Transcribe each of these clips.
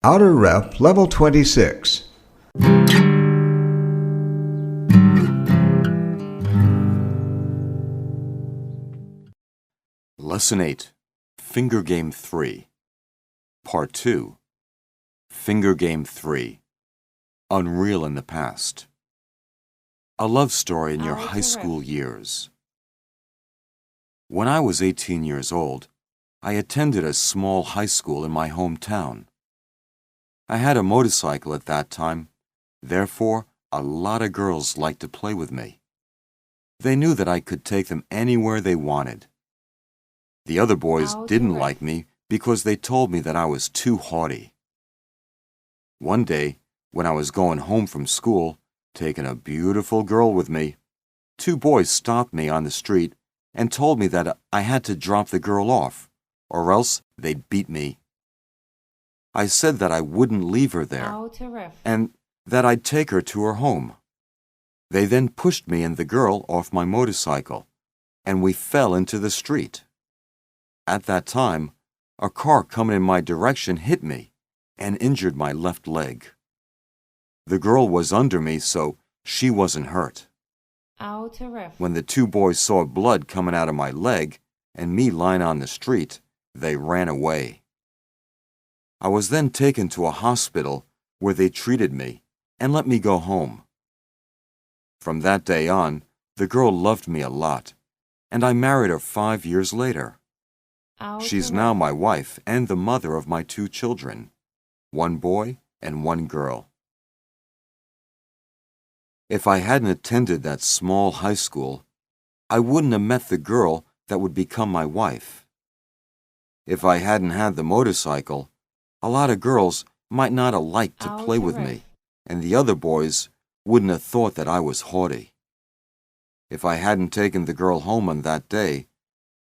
Outer Rep Level 26. Lesson 8, Finger Game 3, Part 2, Finger Game 3, Unreal in the Past. A love story in your high school years. When I was 18 years old, I attended a small high school in my hometown. I had a motorcycle at that time, therefore a lot of girls liked to play with me. They knew that I could take them anywhere they wanted. The other boys didn't like me because they told me that I was too haughty. One day, when I was going home from school, taking a beautiful girl with me, two boys stopped me on the street and told me that I had to drop the girl off, or else they'd beat me. I said that I wouldn't leave her there, and that I'd take her to her home. They then pushed me and the girl off my motorcycle, and we fell into the street. At that time, a car coming in my direction hit me and injured my left leg. The girl was under me, so she wasn't hurt. When the two boys saw blood coming out of my leg and me lying on the street, they ran away. I was then taken to a hospital where they treated me and let me go home. From that day on, the girl loved me a lot, and I married her 5 years later. She's now my wife and the mother of my two children, one boy and one girl. If I hadn't attended that small high school, I wouldn't have met the girl that would become my wife. If I hadn't had the motorcycle, a lot of girls might not have liked to play with me, and the other boys wouldn't have thought that I was haughty. If I hadn't taken the girl home on that day,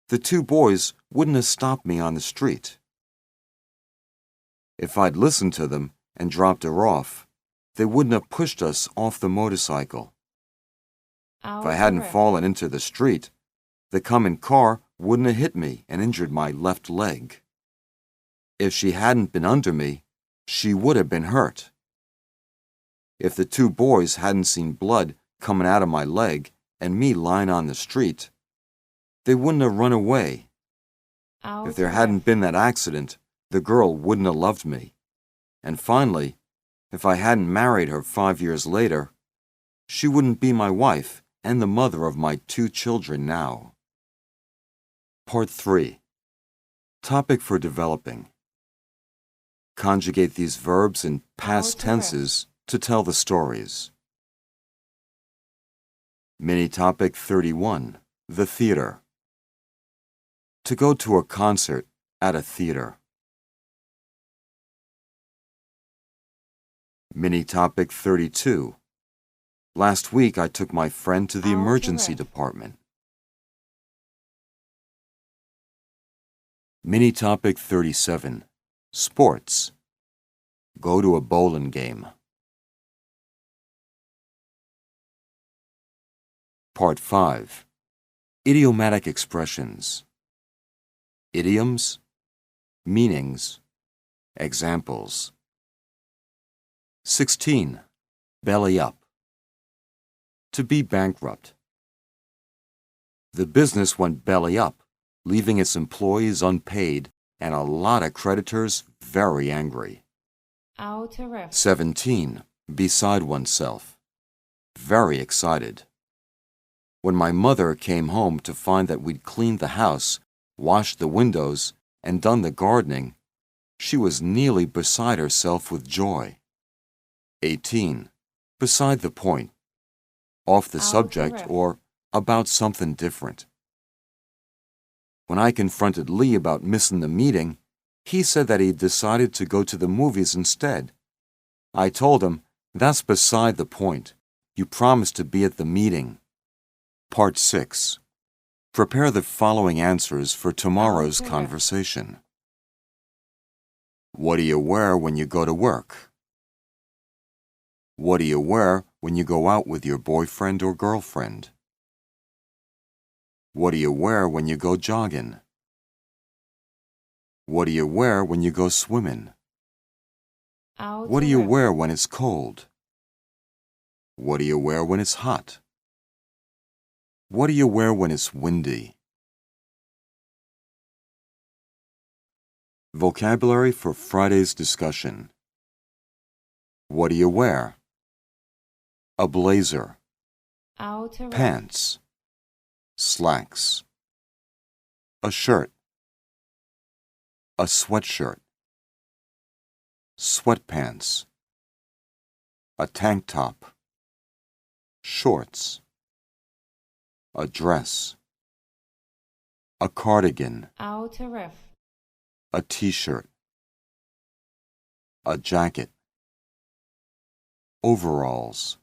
the two boys wouldn't have stopped me on the street. If I'd listened to them and dropped her off, they wouldn't have pushed us off the motorcycle. If I hadn't fallen into the street, the coming car wouldn't have hit me and injured my left leg. If she hadn't been under me, she would have been hurt. If the two boys hadn't seen blood coming out of my leg and me lying on the street, they wouldn't have run away. If there hadn't been that accident, the girl wouldn't have loved me. And finally, if I hadn't married her 5 years later, she wouldn't be my wife and the mother of my two children now. Part 3. Topic for developing. Conjugate these verbs in past tenses to tell the stories. Mini-topic 31. The theater. To go to a concert at a theater. Mini-topic 32. Last week I took my friend to the emergency department. Mini-topic 37. Sports. Go to a bowling game. Part 5. Idiomatic expressions. Idioms, meanings, examples. 16. Belly up. To be bankrupt. The business went belly up, leaving its employees unpaid and a lot of creditors very angry. 17. Beside oneself. Very excited. When my mother came home to find that we'd cleaned the house, washed the windows, and done the gardening, she was nearly beside herself with joy. 18. Beside the point. Off the subject or about something different. When I confronted Lee about missing the meeting, he said that he'd decided to go to the movies instead. I told him, that's beside the point. You promised to be at the meeting. Part 6. Prepare the following answers for tomorrow's conversation. What do you wear when you go to work? What do you wear when you go out with your boyfriend or girlfriend? What do you wear when you go jogging? What do you wear when you go swimming? What do you wear when it's cold? What do you wear when it's hot? What do you wear when it's windy? Vocabulary for Friday's discussion. What do you wear? A blazer, pants, slacks, a shirt, a sweatshirt, sweatpants, a tank top, shorts, a dress, a cardigan, a t-shirt, a jacket, overalls,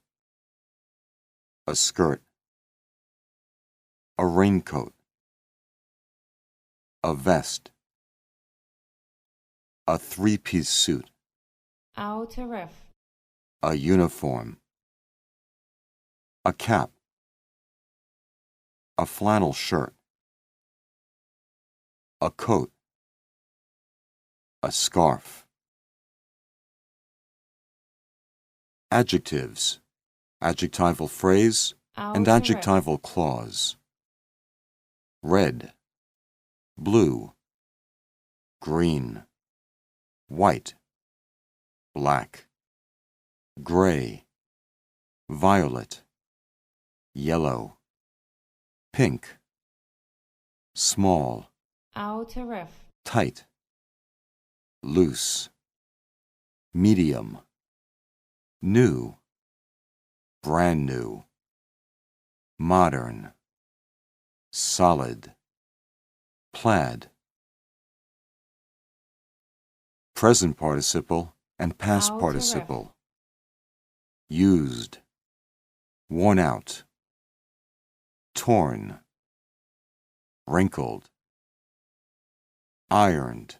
a skirt, a raincoat, a vest, a three-piece suit, a uniform, a cap, a flannel shirt, a coat, a scarf. Adjectives, adjectival phrase, and adjectival clause. Red, blue, green, white, black, gray, violet, yellow, pink, small, tight, loose, medium, new, brand new, modern, solid, plaid. Present participle and past participle. Used, worn out, torn, wrinkled, ironed,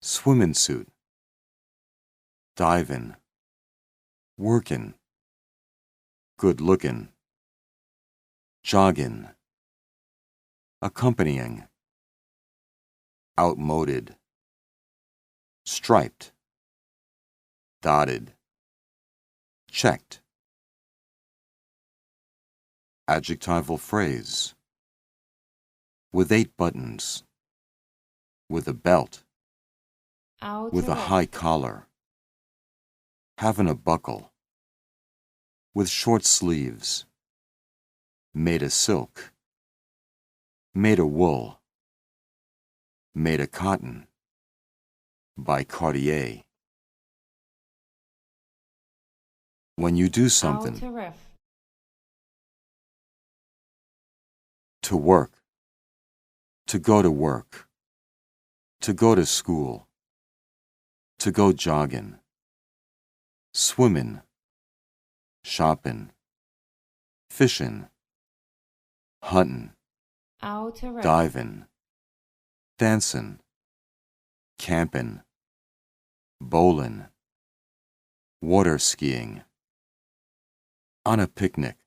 swimmin' suit, divin', workin', good lookin', joggin', accompanying, outmoded, striped, dotted, checked. Adjectival phrase. With 8 buttons, with a belt, with a high collar, having a buckle, with short sleeves, made of silk, made of wool, made of cotton, by Cartier. When you do something, to work, to go to work, to go to school, to go jogging, swimming, shopping, fishing, hunting, diving, dancing, camping, bowling, water skiing, on a picnic,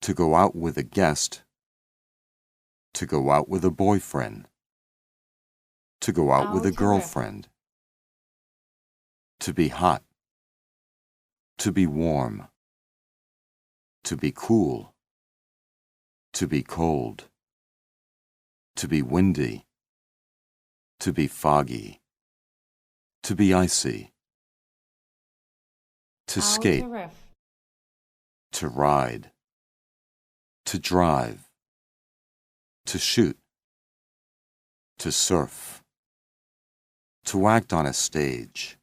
to go out with a guest, to go out with a boyfriend, to go out with a girlfriend, to be hot, to be warm, to be cool, to be cold, to be windy, to be foggy, to be icy, to skate, to ride, to drive, to shoot, to surf, to act on a stage,